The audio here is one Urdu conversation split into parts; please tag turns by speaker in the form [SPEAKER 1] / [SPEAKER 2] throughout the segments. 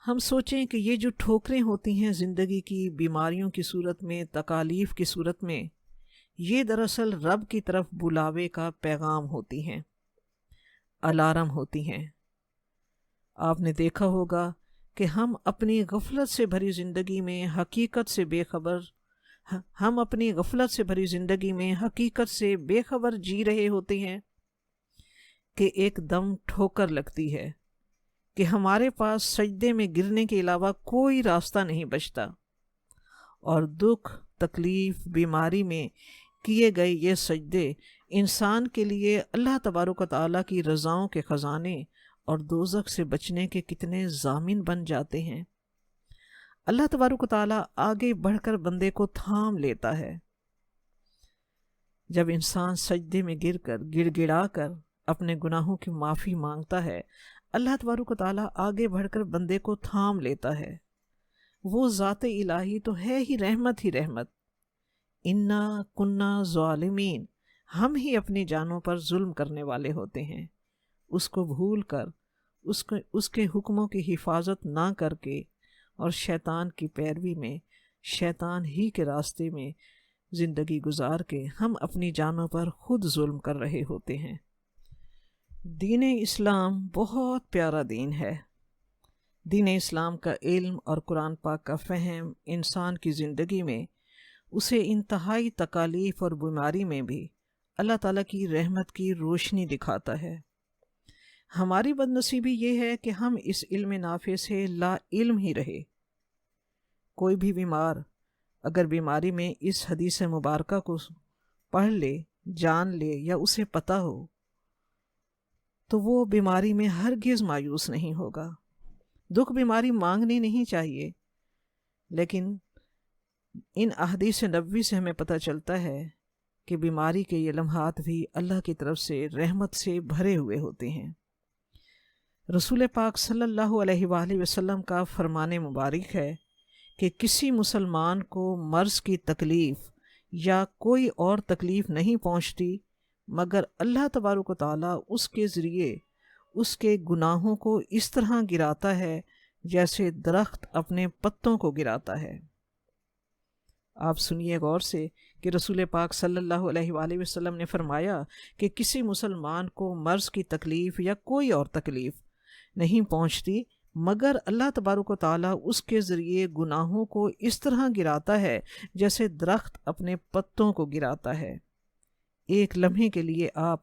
[SPEAKER 1] ہم سوچیں کہ یہ جو ٹھوکریں ہوتی ہیں زندگی کی، بیماریوں کی صورت میں، تکالیف کی صورت میں، یہ دراصل رب کی طرف بلاوے کا پیغام ہوتی ہیں، الارم ہوتی ہیں۔ آپ نے دیکھا ہوگا کہ ہم اپنی غفلت سے بھری زندگی میں حقیقت سے بے خبر جی رہے ہوتے ہیں کہ ایک دم ٹھوکر لگتی ہے کہ ہمارے پاس سجدے میں گرنے کے علاوہ کوئی راستہ نہیں بچتا، اور دکھ، تکلیف، بیماری میں کیے گئے یہ سجدے انسان کے لیے اللہ تبارک و تعالیٰ کی رضاؤں کے خزانے اور دوزخ سے بچنے کے کتنے ضامن بن جاتے ہیں۔ اللہ تبارک و تعالیٰ آگے بڑھ کر بندے کو تھام لیتا ہے۔ جب انسان سجدے میں گر کر گڑ گڑا کر اپنے گناہوں کی معافی مانگتا ہے، اللہ تبارک و تعالیٰ آگے بڑھ کر بندے کو تھام لیتا ہے۔ وہ ذات الہی تو ہے ہی رحمت، انا کننا ظالمین، ہم ہی اپنی جانوں پر ظلم کرنے والے ہوتے ہیں۔ اس کو بھول کر، اس کے حکموں کی حفاظت نہ کر کے، اور شیطان کی پیروی میں، شیطان ہی کے راستے میں زندگی گزار کے ہم اپنی جانوں پر خود ظلم کر رہے ہوتے ہیں۔ دین اسلام بہت پیارا دین ہے۔ دین اسلام کا علم اور قرآن پاک کا فہم انسان کی زندگی میں اسے انتہائی تکالیف اور بیماری میں بھی اللہ تعالیٰ کی رحمت کی روشنی دکھاتا ہے۔ ہماری بدنصیبی یہ ہے کہ ہم اس علم نافع سے لا علم ہی رہے۔ کوئی بھی بیمار اگر بیماری میں اس حدیث مبارکہ کو پڑھ لے، جان لے، یا اسے پتہ ہو، تو وہ بیماری میں ہرگز مایوس نہیں ہوگا۔ دکھ بیماری مانگنی نہیں چاہیے، لیکن ان احادیث نبوی سے ہمیں پتہ چلتا ہے کہ بیماری کے یہ لمحات بھی اللہ کی طرف سے رحمت سے بھرے ہوئے ہوتے ہیں۔ رسول پاک صلی اللہ علیہ وآلہ وسلم کا فرمان مبارک ہے کہ کسی مسلمان کو مرض کی تکلیف یا کوئی اور تکلیف نہیں پہنچتی مگر اللہ تبارک و تعالیٰ اس کے ذریعے اس کے گناہوں کو اس طرح گراتا ہے جیسے درخت اپنے پتوں کو گراتا ہے۔ آپ سنیے غور سے کہ رسول پاک صلی اللہ علیہ وآلہ وسلم نے فرمایا کہ کسی مسلمان کو مرض کی تکلیف یا کوئی اور تکلیف نہیں پہنچتی مگر اللہ تبارک و تعالیٰ اس کے ذریعے گناہوں کو اس طرح گراتا ہے جیسے درخت اپنے پتوں کو گراتا ہے۔ ایک لمحے کے لیے آپ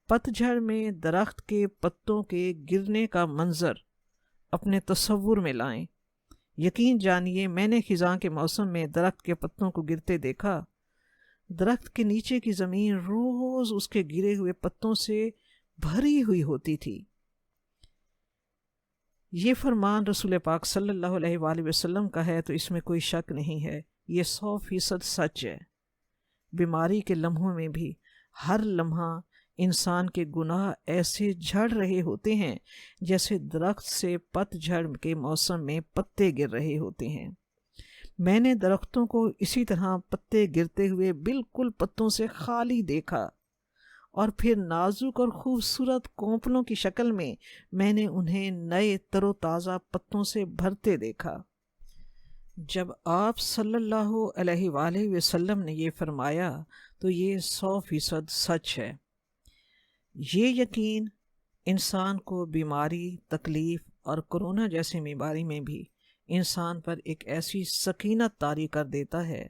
[SPEAKER 1] پت جھڑ میں درخت کے پتوں کے گرنے کا منظر اپنے تصور میں لائیں۔ یقین جانیے میں نے خزاں کے موسم میں درخت کے پتوں کو گرتے دیکھا۔ درخت کے نیچے کی زمین روز اس کے گرے ہوئے پتوں سے بھری ہوئی ہوتی تھی۔ یہ فرمان رسول پاک صلی اللہ علیہ وآلہ وسلم کا ہے تو اس میں کوئی شک نہیں ہے، یہ 100% سچ ہے۔ بیماری کے لمحوں میں بھی ہر لمحہ انسان کے گناہ ایسے جھڑ رہے ہوتے ہیں جیسے درخت سے پت جھڑ کے موسم میں پتے گر رہے ہوتے ہیں۔ میں نے درختوں کو اسی طرح پتے گرتے ہوئے بالکل پتوں سے خالی دیکھا، اور پھر نازک اور خوبصورت کونپلوں کی شکل میں نے انہیں نئے تر و تازہ پتوں سے بھرتے دیکھا۔ جب آپ صلی اللہ علیہ وآلہ وسلم نے یہ فرمایا تو یہ 100% سچ ہے۔ یہ یقین انسان کو بیماری، تکلیف اور کورونا جیسی بیماری میں بھی انسان پر ایک ایسی سکینت طاری کر دیتا ہے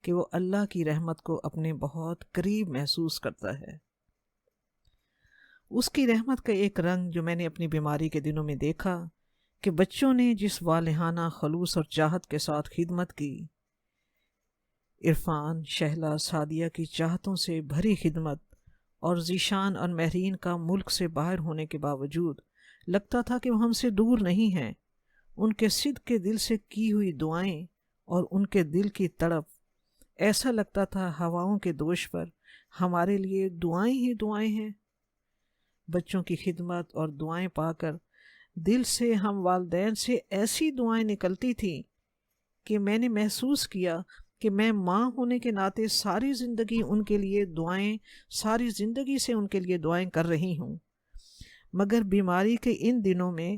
[SPEAKER 1] کہ وہ اللہ کی رحمت کو اپنے بہت قریب محسوس کرتا ہے۔ اس کی رحمت کا ایک رنگ جو میں نے اپنی بیماری کے دنوں میں دیکھا کہ بچوں نے جس والہانہ خلوص اور چاہت کے ساتھ خدمت کی، عرفان، شہلا، سعدیہ کی چاہتوں سے بھری خدمت، اور ذیشان اور مہرین کا ملک سے باہر ہونے کے باوجود لگتا تھا کہ وہ ہم سے دور نہیں ہیں۔ ان کے صدق کے دل سے کی ہوئی دعائیں اور ان کے دل کی تڑپ، ایسا لگتا تھا ہواؤں کے دوش پر ہمارے لیے دعائیں ہی دعائیں ہیں۔ بچوں کی خدمت اور دعائیں پا کر دل سے ہم والدین سے ایسی دعائیں نکلتی تھیں کہ میں نے محسوس کیا کہ میں ماں ہونے کے ناطے ساری زندگی سے ان کے لیے دعائیں کر رہی ہوں۔ مگر بیماری کے ان دنوں میں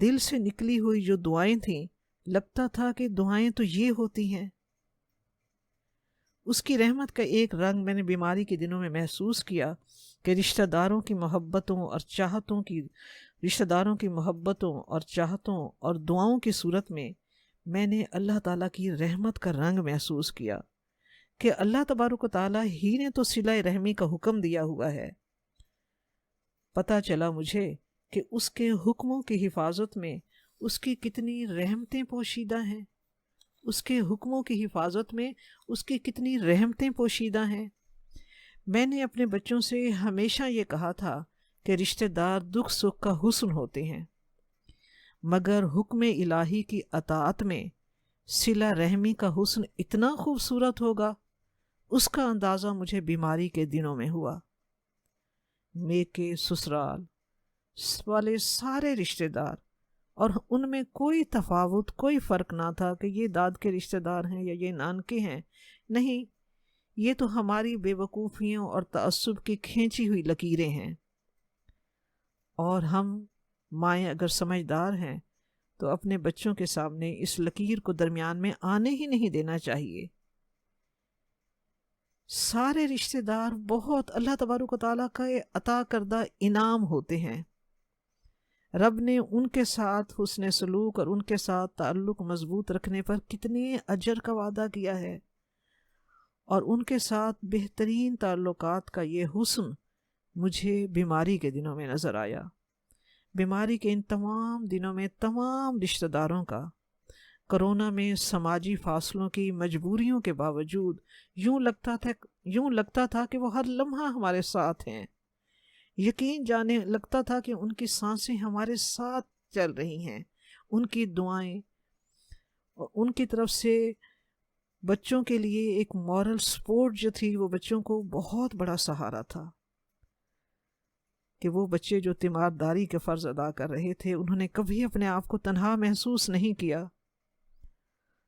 [SPEAKER 1] دل سے نکلی ہوئی جو دعائیں تھیں، لگتا تھا کہ دعائیں تو یہ ہوتی ہیں۔ اس کی رحمت کا ایک رنگ میں نے بیماری کے دنوں میں محسوس کیا کہ رشتہ داروں کی محبتوں اور چاہتوں اور دعاؤں کی صورت میں نے اللہ تعالیٰ کی رحمت کا رنگ محسوس کیا کہ اللہ تبارک و تعالیٰ ہی نے تو صلہ رحمی کا حکم دیا ہوا ہے۔ پتہ چلا مجھے کہ اس کے حکموں کی حفاظت میں اس کی کتنی رحمتیں پوشیدہ ہیں، اس کے حکموں کی حفاظت میں اس کی کتنی رحمتیں پوشیدہ ہیں۔ میں نے اپنے بچوں سے ہمیشہ یہ کہا تھا کہ رشتہ دار دکھ سکھ کا حسن ہوتے ہیں، مگر حکم الہی کی اطاعت میں صلہ رحمی کا حسن اتنا خوبصورت ہوگا، اس کا اندازہ مجھے بیماری کے دنوں میں ہوا۔ میکے سسرال والے سارے رشتہ دار، اور ان میں کوئی تفاوت، کوئی فرق نہ تھا کہ یہ داد کے رشتہ دار ہیں یا یہ نانکے ہیں، نہیں، یہ تو ہماری بے وقوفیوں اور تعصب کی کھینچی ہوئی لکیریں ہیں، اور ہم مائیں اگر سمجھدار ہیں تو اپنے بچوں کے سامنے اس لکیر کو درمیان میں آنے ہی نہیں دینا چاہیے۔ سارے رشتہ دار بہت اللہ تبارک و تعالیٰ کا عطا کردہ انعام ہوتے ہیں۔ رب نے ان کے ساتھ حسن سلوک اور ان کے ساتھ تعلق مضبوط رکھنے پر کتنے اجر کا وعدہ کیا ہے، اور ان کے ساتھ بہترین تعلقات کا یہ حسن مجھے بیماری کے دنوں میں نظر آیا۔ بیماری کے ان تمام دنوں میں تمام رشتہ داروں کا کرونا میں سماجی فاصلوں کی مجبوریوں کے باوجود یوں لگتا تھا کہ وہ ہر لمحہ ہمارے ساتھ ہیں۔ یقین جانے لگتا تھا کہ ان کی سانسیں ہمارے ساتھ چل رہی ہیں۔ ان کی دعائیں، ان کی طرف سے بچوں کے لیے ایک مورل سپورٹ جو تھی، وہ بچوں کو بہت بڑا سہارا تھا کہ وہ بچے جو تیمارداری کے فرض ادا کر رہے تھے، انہوں نے کبھی اپنے آپ کو تنہا محسوس نہیں کیا۔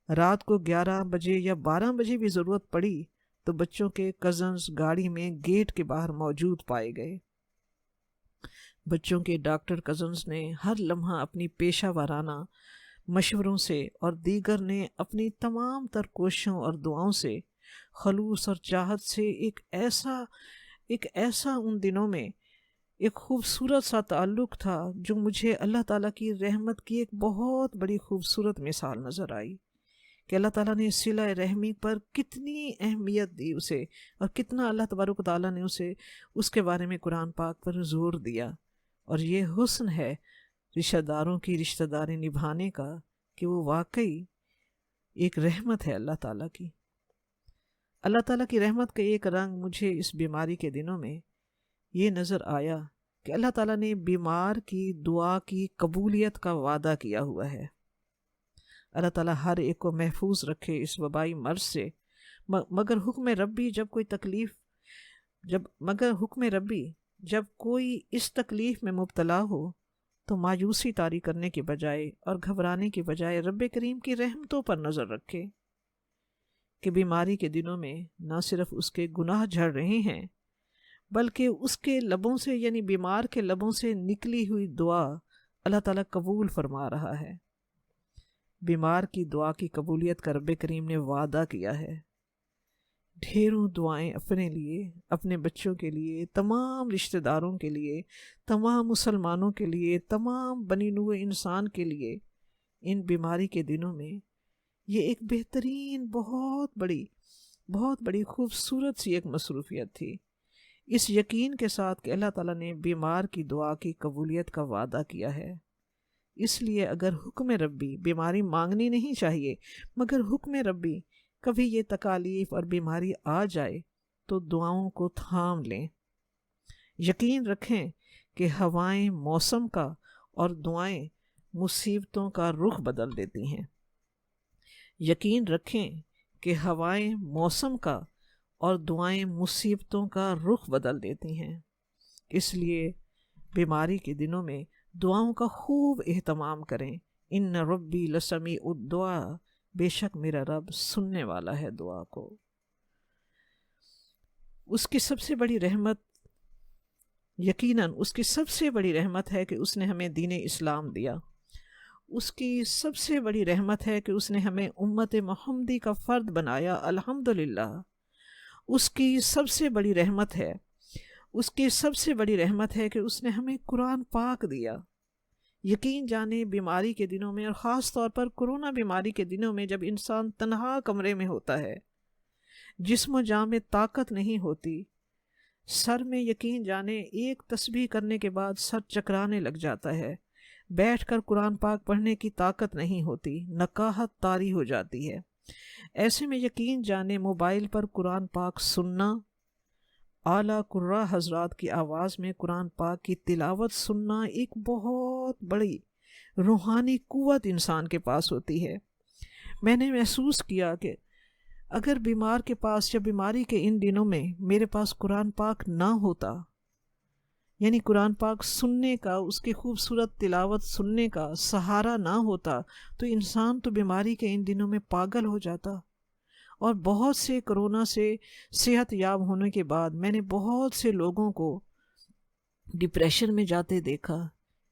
[SPEAKER 1] رات کو 11 بجے یا 12 بجے بھی ضرورت پڑی تو بچوں کے کزنز گاڑی میں گیٹ کے باہر موجود پائے گئے۔ بچوں کے ڈاکٹر کزنز نے ہر لمحہ اپنی پیشہ ورانہ مشوروں سے اور دیگر نے اپنی تمام تر کوششوں اور دعاؤں سے، خلوص اور چاہت سے ایک ایسا ان دنوں میں ایک خوبصورت سا تعلق تھا جو مجھے اللہ تعالیٰ کی رحمت کی ایک بہت بڑی خوبصورت مثال نظر آئی کہ اللہ تعالیٰ نے صلہ رحمی پر کتنی اہمیت دی اسے، اور کتنا اللہ تبارک و تعالیٰ نے اس کے بارے میں قرآن پاک پر زور دیا۔ اور یہ حسن ہے رشتہ داروں کی رشتہ داری نبھانے کا کہ وہ واقعی ایک رحمت ہے اللہ تعالیٰ کی۔ اللہ تعالیٰ کی رحمت کا ایک رنگ مجھے اس بیماری کے دنوں میں یہ نظر آیا کہ اللہ تعالیٰ نے بیمار کی دعا کی قبولیت کا وعدہ کیا ہوا ہے۔ اللہ تعالیٰ ہر ایک کو محفوظ رکھے اس وبائی مرض سے، مگر حکم ربی جب کوئی اس تکلیف میں مبتلا ہو تو مایوسی طاری کرنے کے بجائے اور گھبرانے کے بجائے رب کریم کی رحمتوں پر نظر رکھے کہ بیماری کے دنوں میں نہ صرف اس کے گناہ جھڑ رہے ہیں، بلکہ اس کے لبوں سے، یعنی بیمار کے لبوں سے نکلی ہوئی دعا اللہ تعالیٰ قبول فرما رہا ہے۔ بیمار کی دعا کی قبولیت کا رب کریم نے وعدہ کیا ہے۔ ڈھیروں دعائیں اپنے لیے، اپنے بچوں کے لیے، تمام رشتہ داروں کے لیے، تمام مسلمانوں کے لیے، تمام بنی نوع انسان کے لیے ان بیماری کے دنوں میں یہ ایک بہترین، بہت بڑی خوبصورت سی ایک مصروفیت تھی، اس یقین کے ساتھ کہ اللہ تعالیٰ نے بیمار کی دعا کی قبولیت کا وعدہ کیا ہے۔ اس لیے اگر حکم ربی، بیماری مانگنی نہیں چاہیے، مگر حکم ربی کبھی یہ تکالیف اور بیماری آ جائے تو دعاؤں کو تھام لیں۔ یقین رکھیں کہ ہوائیں موسم کا اور دعائیں مصیبتوں کا رخ بدل دیتی ہیں۔ یقین رکھیں کہ ہوائیں موسم کا اور دعائیں مصیبتوں کا رخ بدل دیتی ہیں۔ اس لیے بیماری کے دنوں میں دعاؤں کا خوب اہتمام کریں۔ ان ربی لسمیع الدعا، بے شک میرا رب سننے والا ہے دعا کو۔ اس کی سب سے بڑی رحمت، یقیناً اس کی سب سے بڑی رحمت ہے کہ اس نے ہمیں دین اسلام دیا، اس کی سب سے بڑی رحمت ہے کہ اس نے ہمیں امت محمدی کا فرد بنایا، الحمدللہ۔ اس کی سب سے بڑی رحمت ہے، اس کی سب سے بڑی رحمت ہے کہ اس نے ہمیں قرآن پاک دیا۔ یقین جانے بیماری کے دنوں میں، اور خاص طور پر کرونا بیماری کے دنوں میں، جب انسان تنہا کمرے میں ہوتا ہے، جسم و جاں میں طاقت نہیں ہوتی، سر میں یقین جانے ایک تسبیح کرنے کے بعد سر چکرانے لگ جاتا ہے، بیٹھ کر قرآن پاک پڑھنے کی طاقت نہیں ہوتی، نقاہت طاری ہو جاتی ہے، ایسے میں یقین جانے موبائل پر قرآن پاک سننا، اعلیٰ قراء حضرات کی آواز میں قرآن پاک کی تلاوت سننا ایک بہت بڑی روحانی قوت انسان کے پاس ہوتی ہے۔ میں نے محسوس کیا کہ اگر بیمار کے پاس یا بیماری کے ان دنوں میں میرے پاس قرآن پاک نہ ہوتا، یعنی قرآن پاک سننے کا، اس کی خوبصورت تلاوت سننے کا سہارا نہ ہوتا، تو انسان تو بیماری کے ان دنوں میں پاگل ہو جاتا۔ اور بہت سے کرونا سے صحت یاب ہونے کے بعد میں نے بہت سے لوگوں کو ڈپریشن میں جاتے دیکھا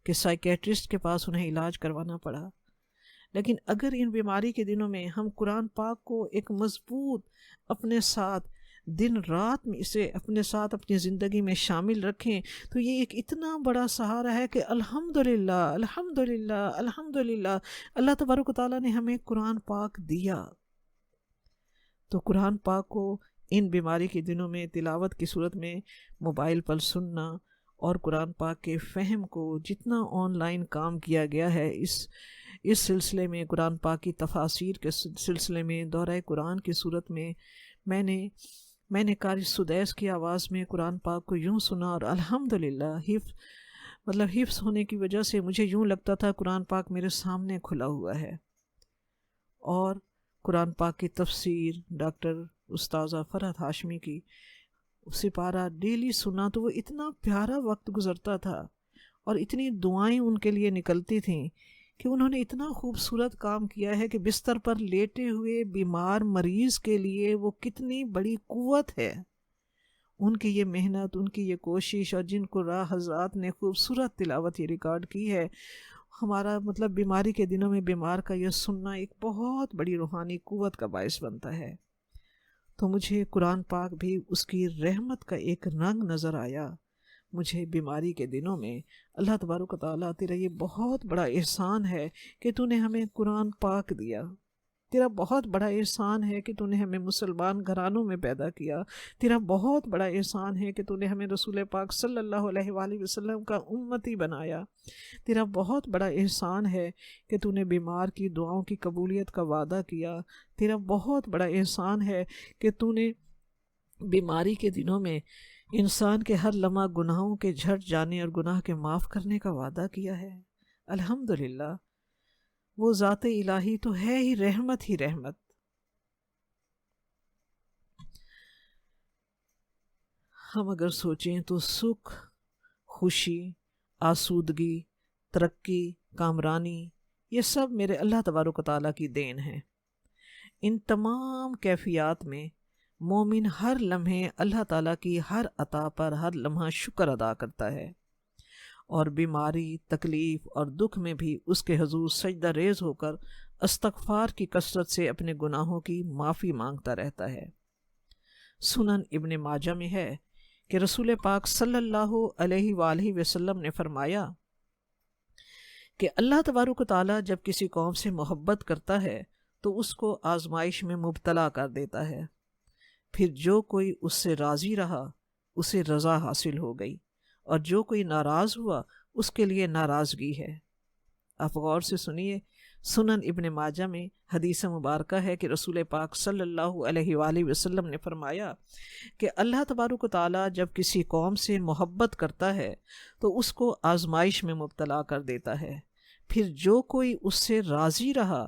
[SPEAKER 1] کہ سائیکیٹرسٹ کے پاس انہیں علاج کروانا پڑا۔ لیکن اگر ان بیماری کے دنوں میں ہم قرآن پاک کو ایک مضبوط اپنے ساتھ دن رات میں اسے اپنے ساتھ اپنی زندگی میں شامل رکھیں، تو یہ ایک اتنا بڑا سہارا ہے کہ الحمدللہ الحمدللہ الحمدللہ اللہ تبارک و تعالیٰ نے ہمیں قرآن پاک دیا۔ تو قرآن پاک کو ان بیماری کے دنوں میں تلاوت کی صورت میں موبائل پر سننا، اور قرآن پاک کے فہم کو جتنا آن لائن کام کیا گیا ہے، اس سلسلے میں قرآن پاک کی تفاسیر کے سلسلے میں دورہ قرآن کی صورت میں میں نے قاری سدیس کی آواز میں قرآن پاک کو یوں سنا، اور الحمدللہ حفظ ہونے کی وجہ سے مجھے یوں لگتا تھا قرآن پاک میرے سامنے کھلا ہوا ہے۔ اور قرآن پاک کی تفسیر ڈاکٹر استاذہ فرحت ہاشمی کی سپارہ ڈیلی سنا، تو وہ اتنا پیارا وقت گزرتا تھا، اور اتنی دعائیں ان کے لیے نکلتی تھیں کہ انہوں نے اتنا خوبصورت کام کیا ہے کہ بستر پر لیٹے ہوئے بیمار مریض کے لیے وہ کتنی بڑی قوت ہے۔ ان کی یہ محنت، ان کی یہ کوشش، اور جن کو راہ حضرات نے خوبصورت تلاوت یہ ریکارڈ کی ہے، ہمارا بیماری کے دنوں میں بیمار کا یہ سننا ایک بہت بڑی روحانی قوت کا باعث بنتا ہے۔ تو مجھے قرآن پاک بھی اس کی رحمت کا ایک رنگ نظر آیا۔ مجھے بیماری کے دنوں میں اللہ تبارک و تعالیٰ، تیرا یہ بہت بڑا احسان ہے کہ تو نے ہمیں قرآن پاک دیا، تیرا بہت بڑا احسان ہے کہ تو نے ہمیں مسلمان گھرانوں میں پیدا کیا، تیرا بہت بڑا احسان ہے کہ تو نے ہمیں رسول پاک صلی اللہ علیہ وآلہ وسلم کا امتی بنایا، تیرا بہت بڑا احسان ہے کہ تو نے بیمار کی دعاؤں کی قبولیت کا وعدہ کیا، تیرا بہت بڑا احسان ہے کہ تو نے بیماری کے دنوں میں انسان کے ہر لمحہ گناہوں کے جھٹ جانے اور گناہ کے معاف کرنے کا وعدہ کیا ہے۔ الحمدللہ، وہ ذات الہی تو ہے ہی رحمت ہی رحمت۔ ہم اگر سوچیں تو سکھ، خوشی، آسودگی، ترقی، کامرانی، یہ سب میرے اللہ تبارک و تعالیٰ کی دین ہے۔ ان تمام کیفیات میں مومن ہر لمحے اللہ تعالیٰ کی ہر عطا پر ہر لمحہ شکر ادا کرتا ہے، اور بیماری، تکلیف اور دکھ میں بھی اس کے حضور سجدہ ریز ہو کر استغفار کی کثرت سے اپنے گناہوں کی معافی مانگتا رہتا ہے۔ سنن ابن ماجہ میں ہے کہ رسول پاک صلی اللہ علیہ وآلہ وسلم نے فرمایا کہ اللہ تبارک و تعالیٰ جب کسی قوم سے محبت کرتا ہے تو اس کو آزمائش میں مبتلا کر دیتا ہے، پھر جو کوئی اس سے راضی رہا اسے رضا حاصل ہو گئی، اور جو کوئی ناراض ہوا اس کے لیے ناراضگی ہے۔ آپ غور سے سنیے، سنن ابن ماجہ میں حدیث مبارکہ ہے کہ رسول پاک صلی اللہ علیہ وآلہ وسلم نے فرمایا کہ اللہ تبارک و تعالیٰ جب کسی قوم سے محبت کرتا ہے تو اس کو آزمائش میں مبتلا کر دیتا ہے، پھر جو کوئی اس سے راضی رہا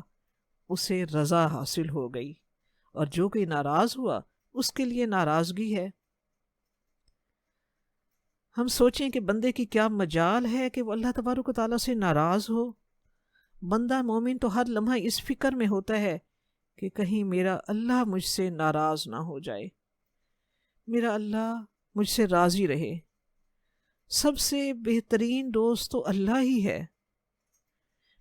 [SPEAKER 1] اسے رضا حاصل ہو گئی، اور جو کوئی ناراض ہوا اس کے لیے ناراضگی ہے۔ ہم سوچیں کہ بندے کی کیا مجال ہے کہ وہ اللہ تبارک و تعالیٰ سے ناراض ہو۔ بندہ مومن تو ہر لمحہ اس فکر میں ہوتا ہے کہ کہیں میرا اللہ مجھ سے ناراض نہ ہو جائے، میرا اللہ مجھ سے راضی رہے۔ سب سے بہترین دوست تو اللہ ہی ہے۔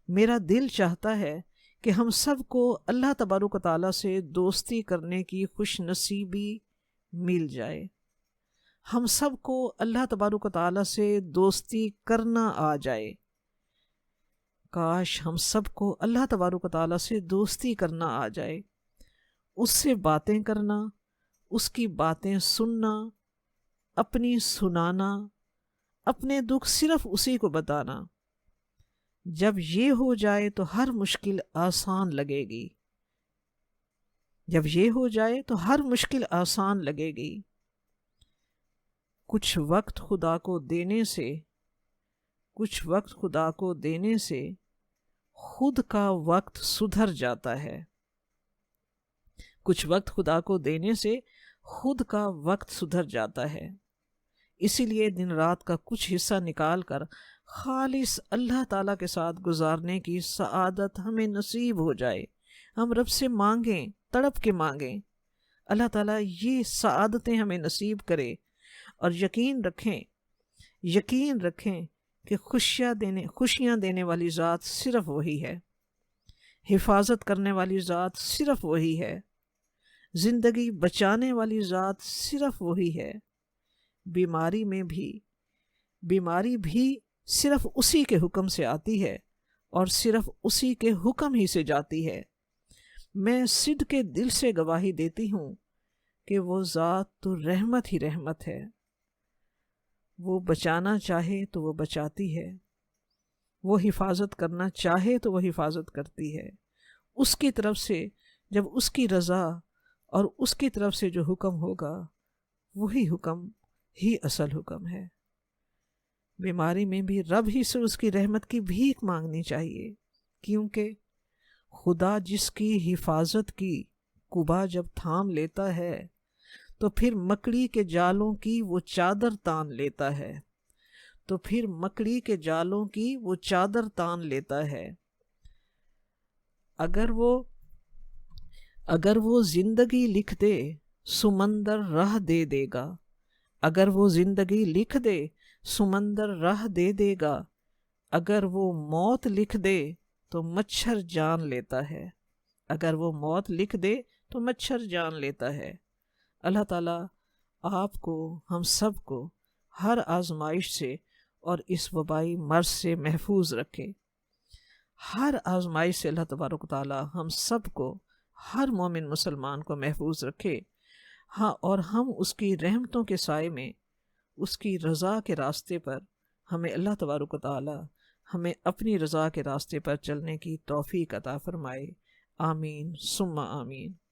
[SPEAKER 1] میرا دل چاہتا ہے کہ ہم سب کو اللہ تبارک و تعالیٰ سے دوستی کرنے کی خوش نصیبی مل جائے، ہم سب کو اللہ تبارک و تعالیٰ سے دوستی کرنا آ جائے۔ کاش ہم سب کو اللہ تبارک و تعالیٰ سے دوستی کرنا آ جائے، اس سے باتیں کرنا، اس کی باتیں سننا، اپنی سنانا، اپنے دکھ صرف اسی کو بتانا۔ جب یہ ہو جائے تو ہر مشکل آسان لگے گی، جب یہ ہو جائے تو ہر مشکل آسان لگے گی۔ کچھ وقت خدا کو دینے سے، کچھ وقت خدا کو دینے سے خود کا وقت سدھر جاتا ہے، کچھ وقت خدا کو دینے سے خود کا وقت سدھر جاتا ہے۔ اسی لیے دن رات کا کچھ حصہ نکال کر خالص اللہ تعالیٰ کے ساتھ گزارنے کی سعادت ہمیں نصیب ہو جائے۔ ہم رب سے مانگیں، تڑپ کے مانگیں، اللہ تعالیٰ یہ سعادتیں ہمیں نصیب کرے، اور یقین رکھیں کہ خوشیاں دینے والی ذات صرف وہی ہے، حفاظت کرنے والی ذات صرف وہی ہے، زندگی بچانے والی ذات صرف وہی ہے۔ بیماری بھی صرف اسی کے حکم سے آتی ہے اور صرف اسی کے حکم ہی سے جاتی ہے۔ میں صدق کے دل سے گواہی دیتی ہوں کہ وہ ذات تو رحمت ہی رحمت ہے، وہ بچانا چاہے تو وہ بچاتی ہے، وہ حفاظت کرنا چاہے تو وہ حفاظت کرتی ہے۔ اس کی طرف سے جب اس کی رضا اور اس کی طرف سے جو حکم ہوگا وہی حکم ہی اصل حکم ہے۔ بیماری میں بھی رب ہی سے اس کی رحمت کی بھیک مانگنی چاہیے، کیونکہ خدا جس کی حفاظت کی قبا جب تھام لیتا ہے تو پھر مکڑی کے جالوں کی وہ چادر تان لیتا ہے، تو پھر مکڑی کے جالوں کی وہ چادر تان لیتا ہے۔ اگر وہ زندگی لکھ دے سمندر راہ دے دے گا، اگر وہ زندگی لکھ دے سمندر راہ دے دے گا، اگر وہ موت لکھ دے تو مچھر جان لیتا ہے، اگر وہ موت لکھ دے تو مچھر جان لیتا ہے۔ اللہ تعالیٰ آپ کو، ہم سب کو ہر آزمائش سے اور اس وبائی مرض سے محفوظ رکھے۔ ہر آزمائش سے اللہ تبارک و تعالیٰ ہم سب کو، ہر مومن مسلمان کو محفوظ رکھے، ہاں، اور ہم اس کی رحمتوں کے سائے میں، اس کی رضا کے راستے پر، ہمیں اللہ تبارک و تعالیٰ ہمیں اپنی رضا کے راستے پر چلنے کی توفیق عطا فرمائے۔ آمین ثم آمین۔